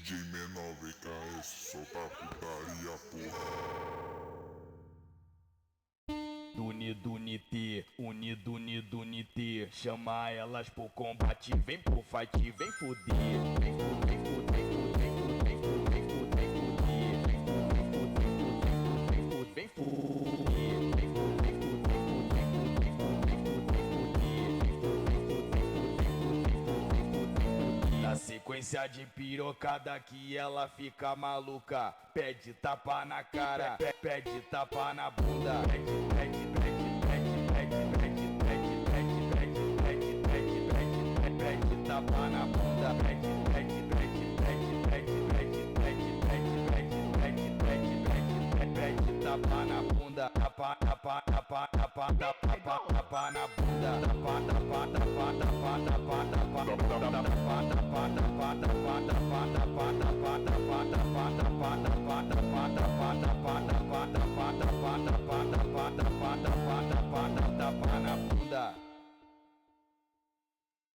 DJ menor VKS, solta a putaria, porra. Unite, unite, chama elas pro combate, vem pro fight, vem fuder, vem fuder, vem fuder, vem fuder, vem fuder, vem fuder, vem fuder, vem fuder, vem fuder, vem fuder, vem fuder. Na sequência de pirocada que ela fica maluca, pede tapa na cara, pede tapa na bunda, pede tapa na bunda, pede tapa na bunda, tapa na bunda, tapa